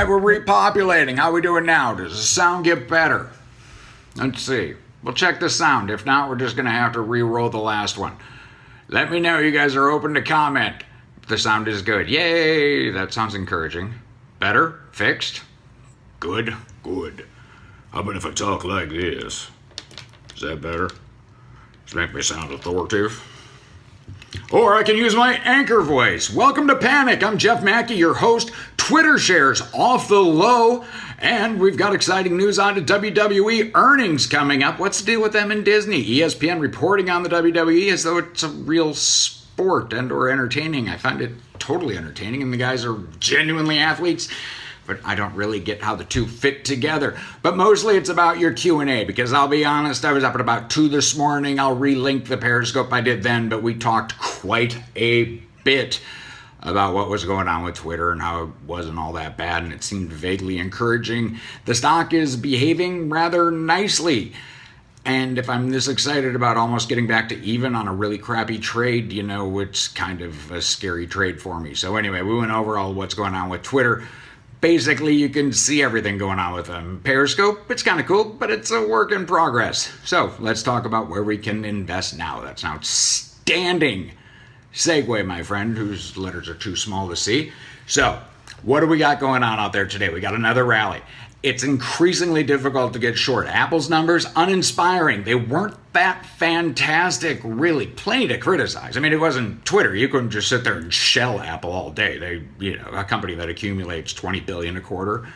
We're repopulating. How we doing now? Does the sound get better? Let's see. We'll check the sound. If not, we're just going to have to re-roll the last one. Let me know you guys are open to comment if the sound is good. Yay! That sounds encouraging. Better? Fixed? Good? Good. How about if I talk like this? Is that better? Does it make me sound authoritative? Or I can use my anchor voice. Welcome to Panic. I'm Jeff Mackey, your host. Twitter shares off the low. And we've got exciting news on to WWE earnings coming up. What's the deal with them and Disney? ESPN reporting on the WWE as though it's a real sport and or entertaining. I find it totally entertaining, and the guys are genuinely athletes. But I don't really get how the two fit together. But mostly it's about your Q&A, because I'll be honest, I was up at about 2 this morning. I'll relink the Periscope I did then, but we talked quite a bit about what was going on with Twitter and how it wasn't all that bad, and it seemed vaguely encouraging. The stock is behaving rather nicely. And if I'm this excited about almost getting back to even on a really crappy trade, you know, it's kind of a scary trade for me. So anyway, we went over all what's going on with Twitter. Basically, you can see everything going on with them. Periscope, it's kind of cool, but it's a work in progress. So let's talk about where we can invest now. That's an outstanding segue, my friend, whose letters are too small to see. So what do we got going on out there today? We got another rally. It's increasingly difficult to get short. Apple's numbers, uninspiring. They weren't that fantastic, really. Plenty to criticize. I mean, it wasn't Twitter. You couldn't just sit there and shell Apple all day. They, you know, a company that accumulates $20 billion a quarter,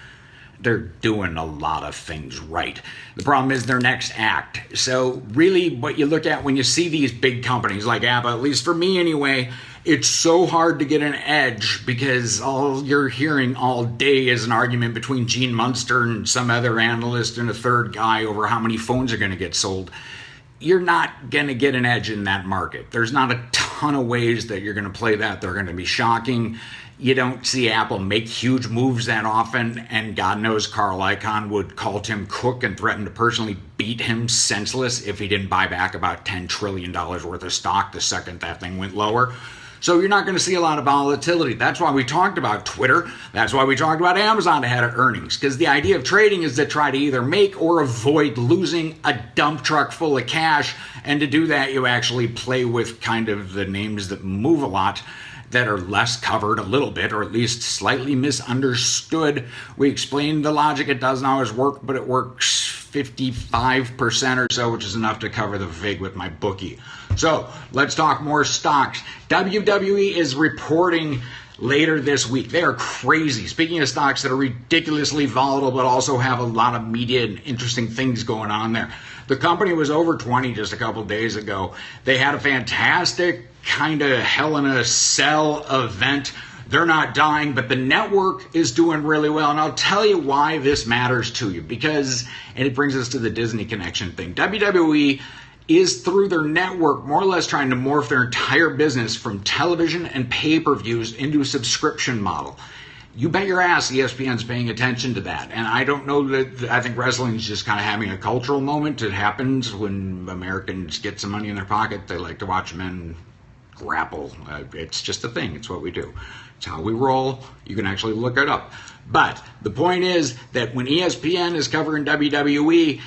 they're doing a lot of things right. The problem is their next act. So really what you look at when you see these big companies like Apple, at least for me anyway, it's so hard to get an edge because all you're hearing all day is an argument between Gene Munster and some other analyst and a third guy over how many phones are going to get sold. You're not going to get an edge in that market. There's not a ton of ways that you're going to play that. They're going to be shocking. You don't see Apple make huge moves that often, and God knows Carl Icahn would call Tim Cook and threaten to personally beat him senseless if he didn't buy back about $10 trillion worth of stock the second that thing went lower. So you're not going to see a lot of volatility. That's why we talked about Twitter. That's why we talked about Amazon ahead of earnings, because the idea of trading is to try to either make or avoid losing a dump truck full of cash. And to do that, you actually play with kind of the names that move a lot, that are less covered a little bit, or at least slightly misunderstood. We explained the logic. It doesn't always work, but it works 55% or so, which is enough to cover the vig with my bookie. So let's talk more stocks. WWE is reporting later this week. They are crazy. Speaking of stocks that are ridiculously volatile, but also have a lot of media and interesting things going on there. The company was over 20 just a couple days ago. They had a fantastic kind of hell in a cell event. They're not dying, but the network is doing really well. And I'll tell you why this matters to you, because, and it brings us to the Disney connection thing. WWE is, through their network, more or less trying to morph their entire business from television and pay-per-views into a subscription model. You bet your ass ESPN's paying attention to that. And I don't know that, I think wrestling's just kind of having a cultural moment. It happens when Americans get some money in their pocket. They like to watch men grapple. It's just a thing. It's what we do. It's how we roll. You can actually look it up. But the point is that when ESPN is covering WWE,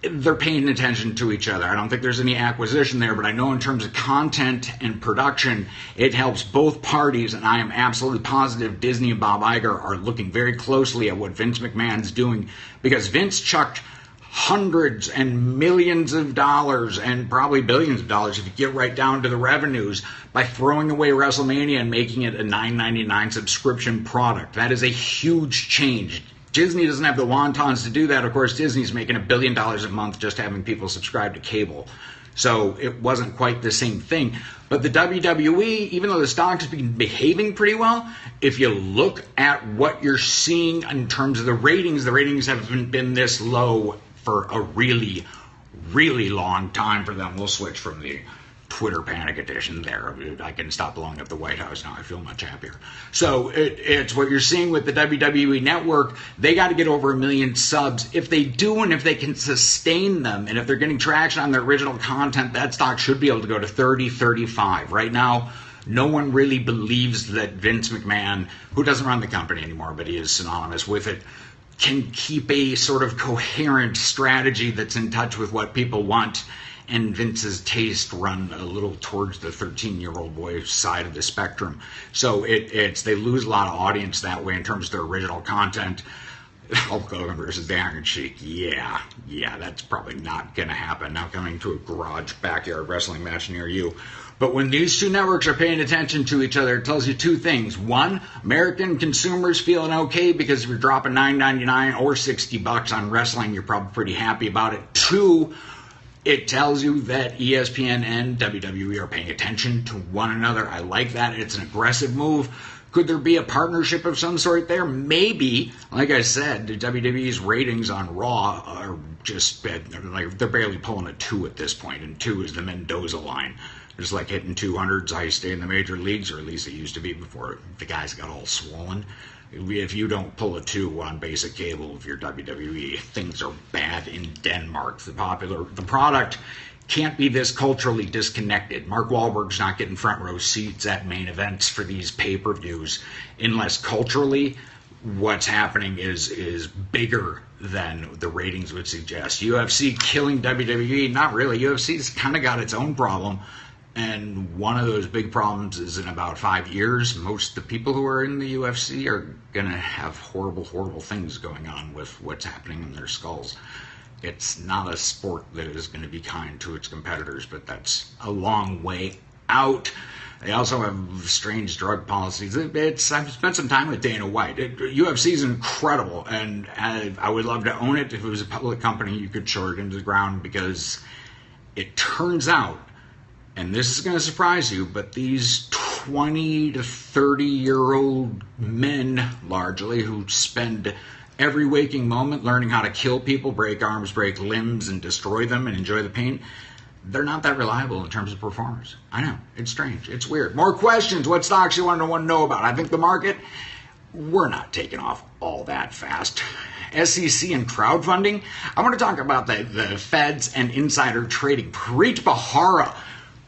they're paying attention to each other. I don't think there's any acquisition there, but I know in terms of content and production, it helps both parties, and I am absolutely positive Disney and Bob Iger are looking very closely at what Vince McMahon's doing, because Vince chucked hundreds and millions of dollars and probably billions of dollars if you get right down to the revenues by throwing away WrestleMania and making it a $9.99 subscription product. That is a huge change. Disney doesn't have the wontons to do that. Of course, Disney's making $1 billion a month just having people subscribe to cable. So it wasn't quite the same thing. But the WWE, even though the stock's been behaving pretty well, if you look at what you're seeing in terms of the ratings haven't been this low for a really, really long time for them. We'll switch from the Twitter panic edition there. I can stop blowing up the White House now. I feel much happier. So it's what you're seeing with the WWE network. They got to get over 1 million subs. If they do, and if they can sustain them, and if they're getting traction on their original content, that stock should be able to go to 30, 35. Right now, No one really believes that Vince McMahon, who doesn't run the company anymore, but he is synonymous with it, can keep a sort of coherent strategy that's in touch with what people want. And Vince's taste run a little towards the 13-year-old boy side of the spectrum. So they lose a lot of audience that way in terms of their original content. Hulk Hogan versus the Iron Sheik, yeah, that's probably not going to happen. Not coming to a garage backyard wrestling match near you. But when these two networks are paying attention to each other, it tells you two things. One, American consumers feeling okay because if you're dropping $9.99 or $60 on wrestling, you're probably pretty happy about it. Two, it tells you that ESPN and WWE are paying attention to one another. I like that. It's an aggressive move. Could there be a partnership of some sort there? Maybe. Like I said, the WWE's ratings on Raw are just like they're barely pulling a 2 at this point, and 2 is the Mendoza line. Just like hitting 200s, I stay in the major leagues, or at least it used to be before the guys got all swollen. If you don't pull a 2 on basic cable, if you're WWE, things are bad in Denmark. The product can't be this culturally disconnected. Mark Wahlberg's not getting front row seats at main events for these pay-per-views unless culturally what's happening is bigger than the ratings would suggest. UFC killing WWE? Not really. UFC's kind of got its own problem. And one of those big problems is in about 5 years, most of the people who are in the UFC are going to have horrible, horrible things going on with what's happening in their skulls. It's not a sport that is going to be kind to its competitors, but that's a long way out. They also have strange drug policies. I've spent some time with Dana White. UFC is incredible, and I would love to own it. If it was a public company, you could short it into the ground, because it turns out, and this is going to surprise you, but these 20 to 30-year-old men, largely, who spend every waking moment learning how to kill people, break arms, break limbs, and destroy them and enjoy the pain, they're not that reliable in terms of performers. I know. It's strange. It's weird. More questions. What stocks you want to know about? I think the market, we're not taking off all that fast. SEC and crowdfunding. I want to talk about the feds and insider trading. Preet Bharara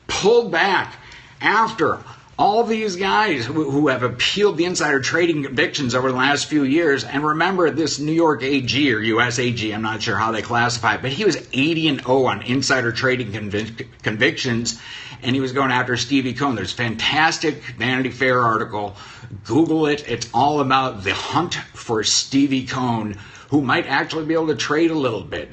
pulled back after all these guys who have appealed the insider trading convictions over the last few years. And remember, this New York AG or US AG, I'm not sure how they classify it, but he was 80-0 on insider trading convictions, and he was going after Stevie Cohn. There's a fantastic Vanity Fair article. Google it. It's all about the hunt for Stevie Cohn, who might actually be able to trade a little bit.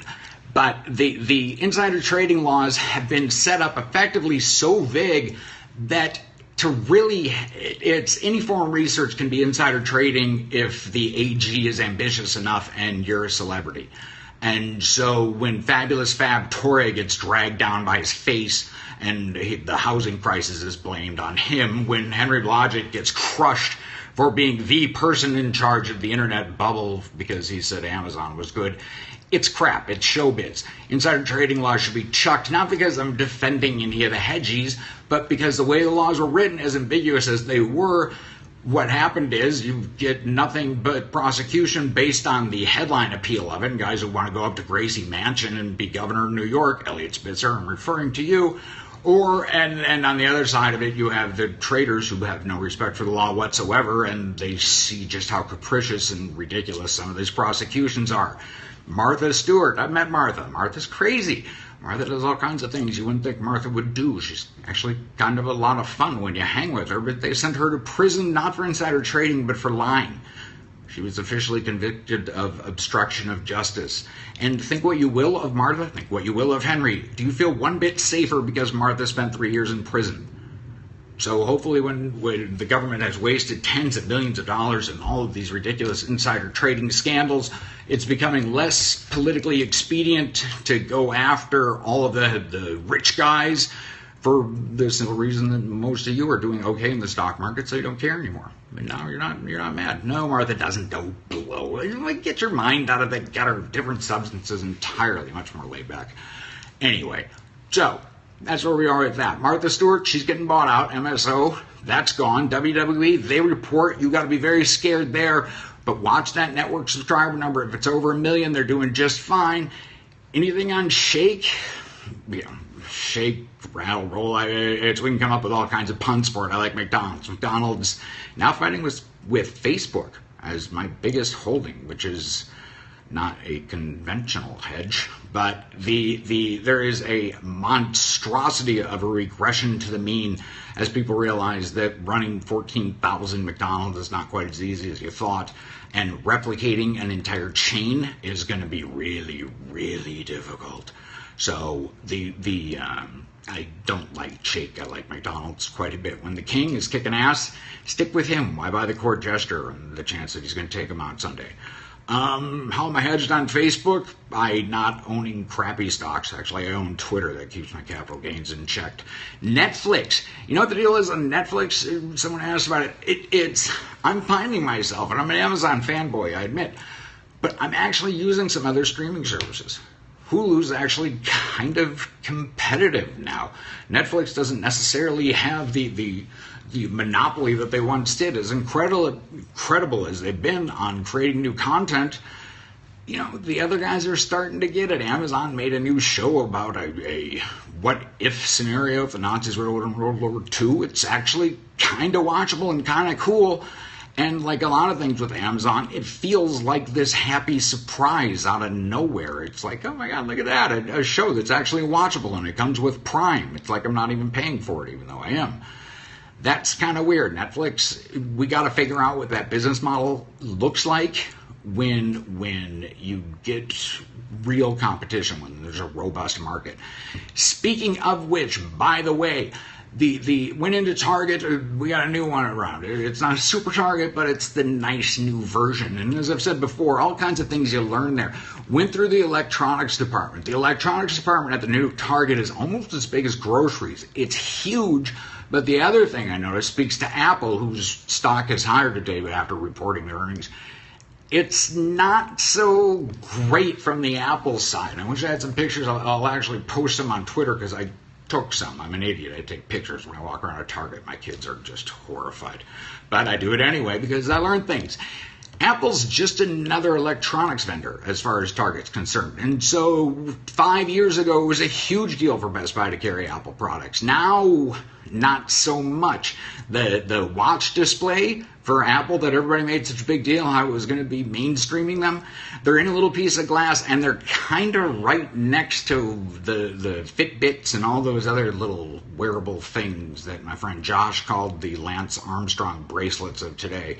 But the insider trading laws have been set up effectively so vague that to really, it's any form of research can be insider trading if the AG is ambitious enough and you're a celebrity. And so when Fabulous Fab Torre gets dragged down by his face and the housing crisis is blamed on him, when Henry Blodgett gets crushed for being the person in charge of the internet bubble because he said Amazon was good, it's crap. It's showbiz. Insider trading laws should be chucked, not because I'm defending any of the hedgies, but because the way the laws were written, as ambiguous as they were, what happened is you get nothing but prosecution based on the headline appeal of it. And guys who want to go up to Gracie Mansion and be governor of New York, Elliot Spitzer, I'm referring to you. And on the other side of it, you have the traders who have no respect for the law whatsoever, and they see just how capricious and ridiculous some of these prosecutions are. Martha Stewart. I've met Martha. Martha's crazy. Martha does all kinds of things you wouldn't think Martha would do. She's actually kind of a lot of fun when you hang with her, but they sent her to prison not for insider trading, but for lying. She was officially convicted of obstruction of justice. And think what you will of Martha, think what you will of Henry. Do you feel one bit safer because Martha spent 3 years in prison? So hopefully when the government has wasted tens of millions of dollars in all of these ridiculous insider trading scandals, it's becoming less politically expedient to go after all of the rich guys for the simple reason that most of you are doing okay in the stock market, so you don't care anymore. But now you're not mad. No, Martha doesn't go blow. Like, get your mind out of it. Got her different substances entirely, much more laid back. Anyway, so that's where we are with that. Martha Stewart, she's getting bought out. MSO, that's gone. WWE, they report. You got to be very scared there. But watch that network subscriber number. If it's over 1 million, they're doing just fine. Anything on Shake? Yeah, shake, rattle, roll. We can come up with all kinds of puns for it. I like McDonald's. McDonald's now fighting with Facebook as my biggest holding, which is not a conventional hedge, but there is a monstrosity of a regression to the mean as people realize that running 14,000 McDonald's is not quite as easy as you thought, and replicating an entire chain is going to be really, really difficult. So I don't like shake. I like McDonald's quite a bit. When the king is kicking ass, stick with him. Why buy the court jester and the chance that he's going to take him out someday? How am I hedged on Facebook? By not owning crappy stocks. Actually, I own Twitter. That keeps my capital gains in check. Netflix. You know what the deal is on Netflix? Someone asked about it. I'm finding myself, and I'm an Amazon fanboy, I admit, but I'm actually using some other streaming services. Hulu's actually kind of competitive now. Netflix doesn't necessarily have the monopoly that they once did. As incredible as they've been on creating new content, you know, the other guys are starting to get it. Amazon made a new show about a what-if scenario if the Nazis were in World War II. It's actually kind of watchable and kind of cool. And like a lot of things with Amazon, it feels like this happy surprise out of nowhere. It's like, oh my God, look at that, a show that's actually watchable, and it comes with Prime. It's like I'm not even paying for it, even though I am. That's kind of weird. Netflix, we got to figure out what that business model looks like when you get real competition, when there's a robust market. Speaking of which, by the way, the went into Target, we got a new one around. It's not a super Target, but it's the nice new version. And as I've said before, all kinds of things you learn there. Went through the electronics department. The electronics department at the new Target is almost as big as groceries. It's huge. But the other thing I noticed speaks to Apple, whose stock is higher today after reporting their earnings. It's not so great from the Apple side. I wish I had some pictures. I'll actually post them on Twitter because I took some. I'm an idiot. I take pictures when I walk around a Target. My kids are just horrified. But I do it anyway because I learn things. Apple's just another electronics vendor as far as Target's concerned. And so 5 years ago, it was a huge deal for Best Buy to carry Apple products. Now, not so much. The watch display for Apple that everybody made such a big deal, how it was going to be mainstreaming them, they're in a little piece of glass, and they're kind of right next to the Fitbits and all those other little wearable things that my friend Josh called the Lance Armstrong bracelets of today.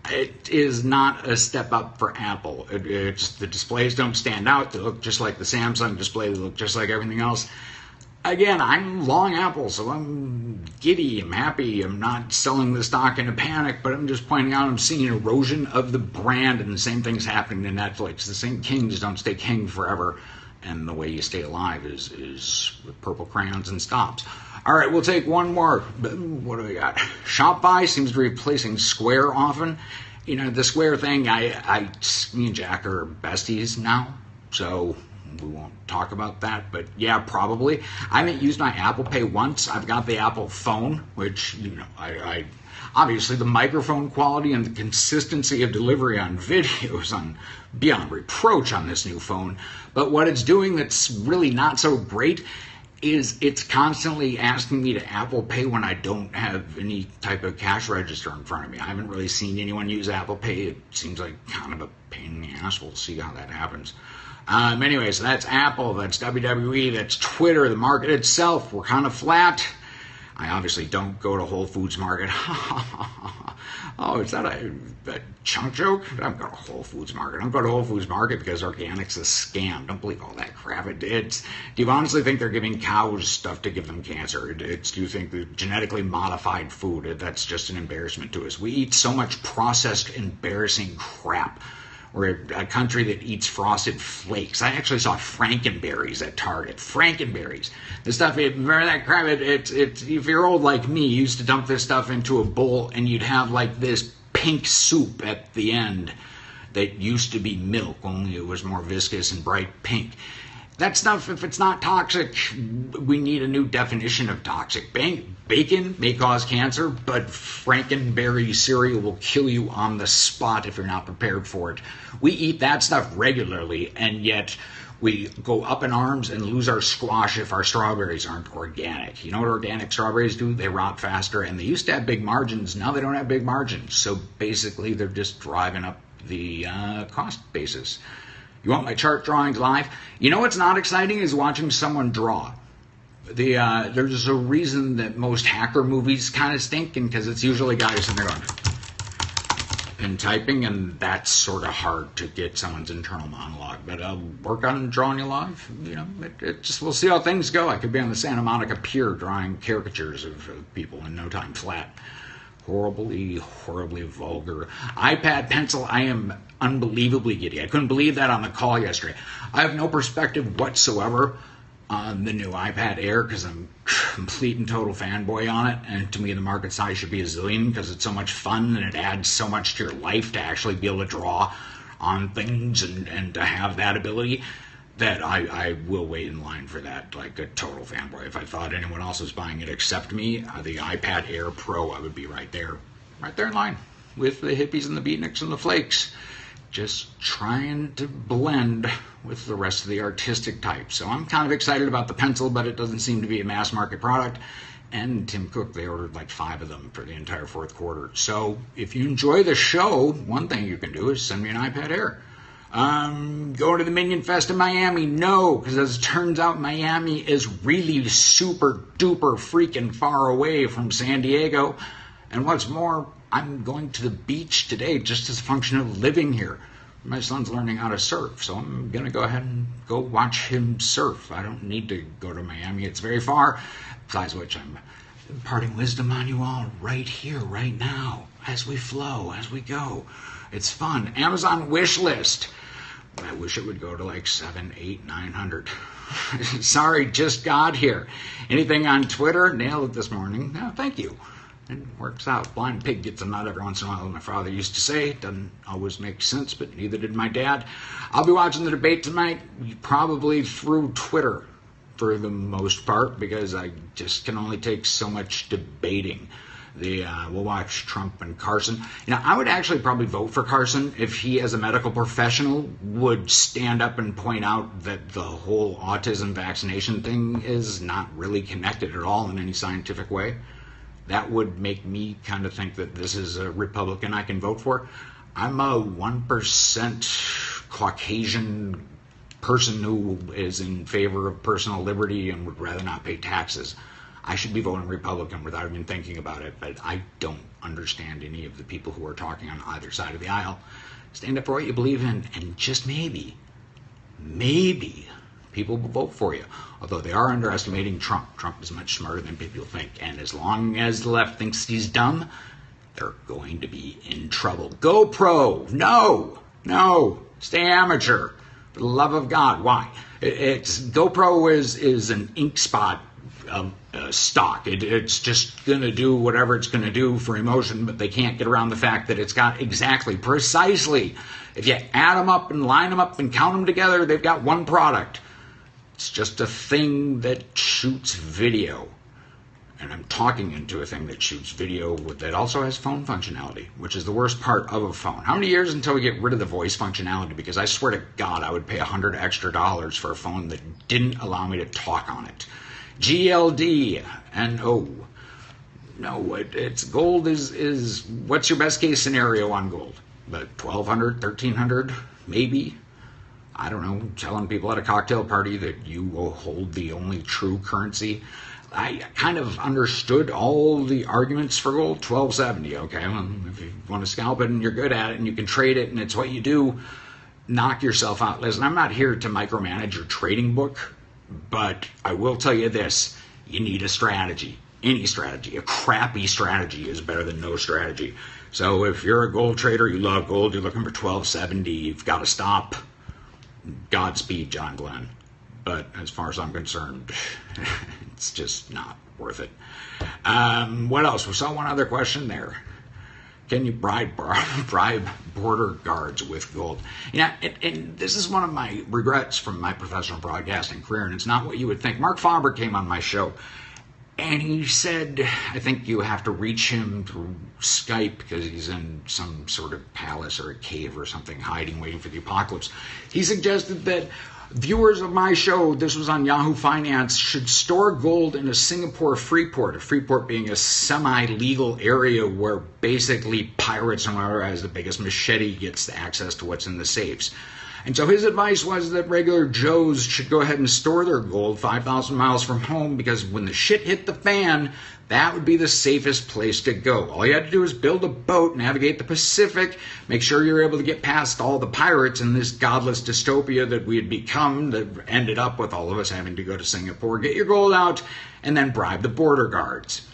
It is not a step up for Apple. The displays don't stand out. They look just like the Samsung display. They look just like everything else. Again, I'm long Apple, so I'm giddy. I'm happy. I'm not selling the stock in a panic, but I'm just pointing out I'm seeing erosion of the brand, and the same thing's happening to Netflix. The same kings don't stay king forever, and the way you stay alive is with purple crayons and stops. All right, we'll take one more. What do we got? Shopify seems to be replacing Square often. You know, the Square thing, me and Jack are besties now, so we won't talk about that. But yeah, probably. I haven't used my Apple Pay once. I've got the Apple phone, which, you know, I obviously the microphone quality and the consistency of delivery on videos on beyond reproach on this new phone. But what it's doing that's really not so great is it's constantly asking me to Apple Pay when I don't have any type of cash register in front of me. I haven't really seen anyone use Apple Pay. It seems like kind of a pain in the ass. We'll see how that happens. Anyways, that's Apple, that's WWE, that's Twitter. The market itself, we're kind of flat. I obviously don't go to Whole Foods Market. Oh, is that a chunk joke? I don't go to Whole Foods Market. I don't go to Whole Foods Market because organic's a scam. Don't believe all that crap. Do you honestly think they're giving cows stuff to give them cancer? Do you think the genetically modified food, that's just an embarrassment to us? We eat so much processed, embarrassing crap. We're a country that eats frosted flakes. I actually saw Frankenberries at Target. Frankenberries. This stuff, remember that crap? If you're old like me, you used to dump this stuff into a bowl and you'd have like this pink soup at the end that used to be milk, only it was more viscous and bright pink. That stuff, if it's not toxic, we need a new definition of toxic. Bacon may cause cancer, but Frankenberry cereal will kill you on the spot if you're not prepared for it. We eat that stuff regularly, and yet we go up in arms and lose our squash if our strawberries aren't organic. You know what organic strawberries do? They rot faster, and they used to have big margins. Now they don't have big margins. So basically, they're just driving up the cost basis. You want my chart drawings live? You know what's not exciting is watching someone draw. There's a reason that most hacker movies kind of stink, because it's usually guys and they're going and typing, and that's sort of hard to get someone's internal monologue. But I'll work on drawing you live. You know, it just, we'll see how things go. I could be on the Santa Monica Pier drawing caricatures of people in no time flat. Horribly vulgar. iPad pencil, I am unbelievably giddy. I couldn't believe that on the call yesterday. I have no perspective whatsoever on the new iPad Air because I'm complete and total fanboy on it, and to me the market size should be a zillion because it's so much fun and it adds so much to your life to actually be able to draw on things and to have that ability, that I will wait in line for that like a total fanboy. If I thought anyone else was buying it except me, the iPad Air Pro, I would be right there in line with the hippies and the beatniks and the flakes, just trying to blend with the rest of the artistic type. So I'm kind of excited about the pencil, but it doesn't seem to be a mass market product. And Tim Cook, they ordered like 5 of them for the entire fourth quarter. So if you enjoy the show, one thing you can do is send me an iPad Air. Going to the Minion Fest in Miami? No, because as it turns out, Miami is really super duper freaking far away from San Diego. And what's more, I'm going to the beach today just as a function of living here. My son's learning how to surf, so I'm going to go ahead and go watch him surf. I don't need to go to Miami. It's very far. Besides which, I'm imparting wisdom on you all right here, right now, as we flow, as we go. It's fun. Amazon wish list. I wish it would go to like 7, 8, 900. Sorry, just got here. Anything on Twitter? Nailed it this morning. No, thank you. It works out. Blind pig gets a nut every once in a while, my father used to say. It doesn't always make sense, but neither did my dad. I'll be watching the debate tonight, probably through Twitter for the most part, because I just can only take so much debating. We'll watch Trump and Carson. You know, I would actually probably vote for Carson if he, as a medical professional, would stand up and point out that the whole autism vaccination thing is not really connected at all in any scientific way. That would make me kind of think that this is a Republican I can vote for. I'm a 1% Caucasian person who is in favor of personal liberty and would rather not pay taxes. I should be voting Republican without even thinking about it, but I don't understand any of the people who are talking on either side of the aisle. Stand up for what you believe in, and just maybe people will vote for you. Although they are underestimating Trump. Trump is much smarter than people think. And as long as the left thinks he's dumb, they're going to be in trouble. GoPro, no, stay amateur. For the love of God, why? GoPro is an ink spot stock. It's just going to do whatever it's going to do for emotion, but they can't get around the fact that it's got precisely, if you add them up and line them up and count them together, they've got one product. It's just a thing that shoots video. And I'm talking into a thing that shoots video that also has phone functionality, which is the worst part of a phone. How many years until we get rid of the voice functionality? Because I swear to God, I would pay $100 extra for a phone that didn't allow me to talk on it. GLD and no, it's gold is what's your best case scenario on gold? But 1,200, 1,300, maybe. I don't know, telling people at a cocktail party that you will hold the only true currency. I kind of understood all the arguments for gold. 1,270, okay? Well, if you want to scalp it and you're good at it and you can trade it and it's what you do, knock yourself out. Listen, I'm not here to micromanage your trading book, but I will tell you this. You need a strategy. Any strategy. A crappy strategy is better than no strategy. So if you're a gold trader, you love gold, you're looking for 1,270, you've got to stop. Godspeed, John Glenn. But as far as I'm concerned, it's just not worth it. What else? We saw one other question there. Can you bribe border guards with gold? Yeah, and this is one of my regrets from my professional broadcasting career, and it's not what you would think. Mark Faber came on my show, and he said, I think you have to reach him through Skype because he's in some sort of palace or a cave or something, hiding, waiting for the apocalypse. He suggested that Viewers of my show, this was on Yahoo Finance, should store gold in a Singapore free port, a free port being a semi-legal area where basically pirates and whoever has the biggest machete gets access to what's in the safes. And so his advice was that regular Joes should go ahead and store their gold 5,000 miles from home, because when the shit hit the fan, that would be the safest place to go. All you had to do is build a boat, navigate the Pacific, make sure you're able to get past all the pirates in this godless dystopia that we had become, that ended up with all of us having to go to Singapore, get your gold out, and then bribe the border guards.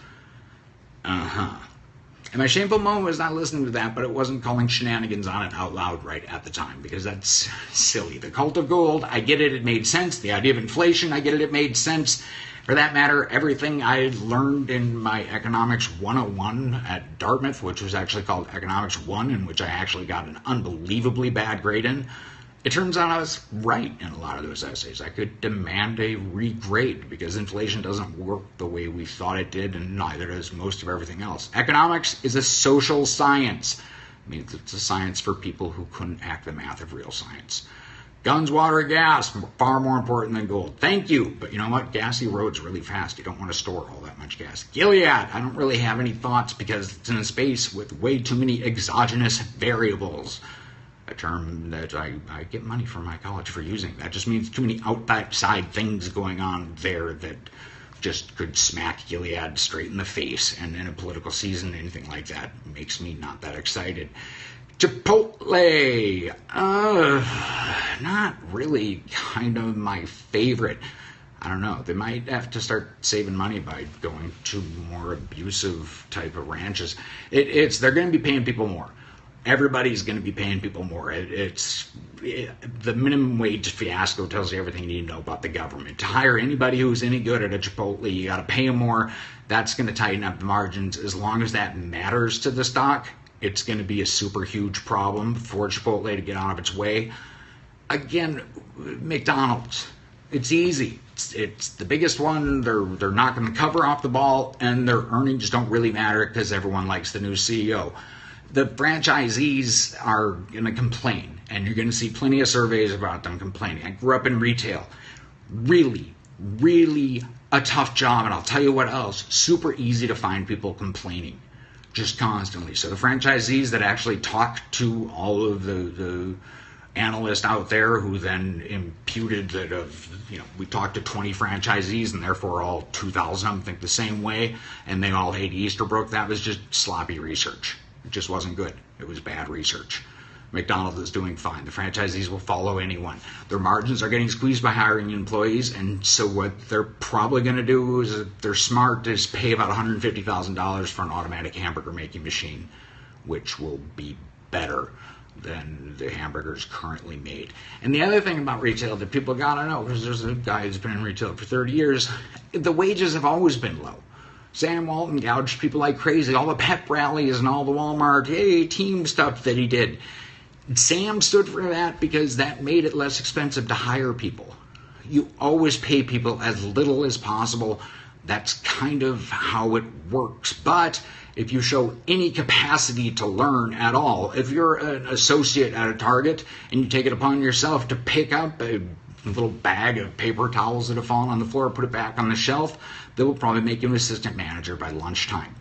And my shameful moment was not listening to that, but it wasn't calling shenanigans on it out loud right at the time, because that's silly. The cult of gold, I get it, it made sense. The idea of inflation, I get it, it made sense. For that matter, everything I learned in my Economics 101 at Dartmouth, which was actually called Economics 1, in which I actually got an unbelievably bad grade in, it turns out I was right in a lot of those essays. I could demand a regrade because inflation doesn't work the way we thought it did, and neither does most of everything else. Economics is a social science. It means it's a science for people who couldn't hack the math of real science. Guns, water, gas, far more important than gold. Thank you, but you know what? Gas erodes really fast. You don't want to store all that much gas. Gilead, I don't really have any thoughts because it's in a space with way too many exogenous variables. A term that I get money from my college for using. That just means too many outside things going on there that just could smack Gilead straight in the face. And in a political season, anything like that makes me not that excited. Chipotle, not really kind of my favorite. I don't know. They might have to start saving money by going to more abusive type of ranches. They're going to be paying people more. Everybody's going to be paying people more. The minimum wage fiasco tells you everything you need to know about the government. To hire anybody who's any good at a Chipotle, you got to pay them more. That's going to tighten up the margins. As long as that matters to the stock, it's going to be a super huge problem for Chipotle to get out of its way. Again, McDonald's, it's easy. It's the biggest one. They're knocking the cover off the ball, and their earnings don't really matter because everyone likes the new CEO. The franchisees are going to complain, and you're going to see plenty of surveys about them complaining. I grew up in retail. Really, really a tough job, and I'll tell you what else, super easy to find people complaining just constantly. So the franchisees that actually talk to all of the analysts out there who then imputed that we talked to 20 franchisees and therefore all 2,000 of them think the same way and they all hate Easterbrook, that was just sloppy research. It just wasn't good. It was bad research. McDonald's is doing fine. The franchisees will follow anyone. Their margins are getting squeezed by hiring employees, and so what they're probably going to do is, if they're smart, is pay about $150,000 for an automatic hamburger making machine, which will be better than the hamburgers currently made. And the other thing about retail that people got to know, because there's a guy who's been in retail for 30 years, the wages have always been low. Sam Walton gouged people like crazy. All the pep rallies and all the Walmart, team stuff that he did. Sam stood for that because that made it less expensive to hire people. You always pay people as little as possible. That's kind of how it works. But if you show any capacity to learn at all, if you're an associate at a Target and you take it upon yourself to pick up a little bag of paper towels that have fallen on the floor, put it back on the shelf, they will probably make you an assistant manager by lunchtime.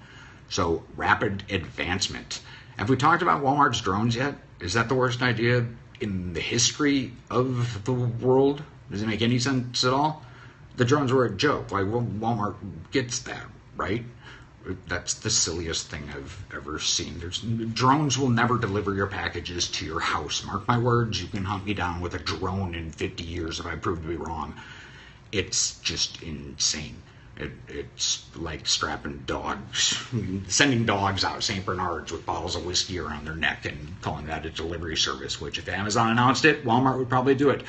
So rapid advancement. Have we talked about Walmart's drones yet? Is that the worst idea in the history of the world? Does it make any sense at all? The drones were a joke. Like, well, Walmart gets that, right? That's the silliest thing I've ever seen. Drones will never deliver your packages to your house. Mark my words, you can hunt me down with a drone in 50 years if I prove to be wrong. It's just insane. It's like strapping dogs, sending dogs out, St. Bernards, with bottles of whiskey around their neck and calling that a delivery service, which if Amazon announced it, Walmart would probably do it.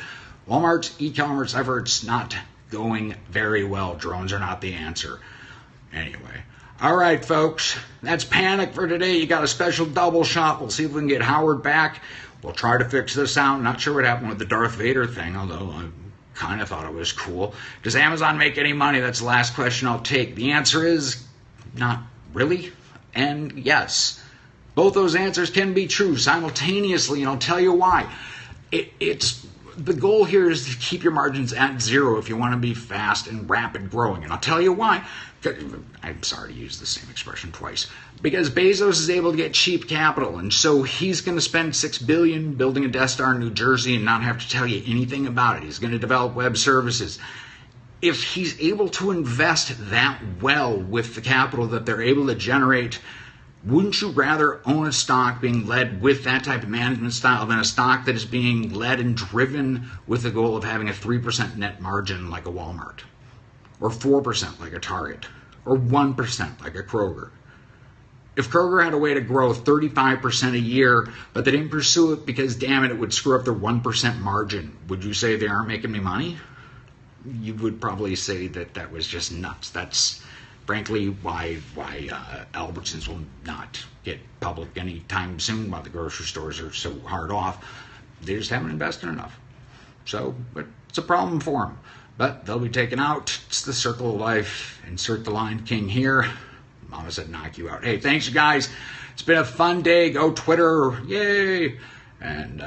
Walmart's e-commerce efforts not going very well. Drones are not the answer. Anyway. All right, folks, that's Panic for today. You got a special double shot. We'll see if we can get Howard back. We'll try to fix this out. Not sure what happened with the Darth Vader thing, although I kind of thought it was cool. Does Amazon make any money? That's the last question I'll take. The answer is not really and yes. Both those answers can be true simultaneously, and I'll tell you why. It's the goal here is to keep your margins at zero if you want to be fast and rapid growing. And I'll tell you why. I'm sorry to use the same expression twice. Because Bezos is able to get cheap capital, and so he's going to spend $6 billion building a Death Star in New Jersey and not have to tell you anything about it. He's going to develop web services. If he's able to invest that well with the capital that they're able to generate, wouldn't you rather own a stock being led with that type of management style than a stock that is being led and driven with the goal of having a 3% net margin like a Walmart, or 4% like a Target, or 1% like a Kroger? If Kroger had a way to grow 35% a year, but they didn't pursue it because, damn it, it would screw up their 1% margin, would you say they aren't making me money? You would probably say that that was just nuts. That's frankly why Albertsons will not get public anytime soon, while the grocery stores are so hard off. They just haven't invested enough. So it's a problem for them. But they'll be taken out. It's the circle of life. Insert the line king here. Mama said knock you out. Hey, thanks you guys. It's been a fun day. Go Twitter. Yay. And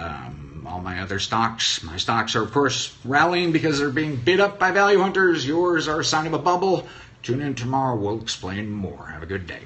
all my other stocks. My stocks are, of course, rallying because they're being bid up by value hunters. Yours are a sign of a bubble. Tune in tomorrow. We'll explain more. Have a good day.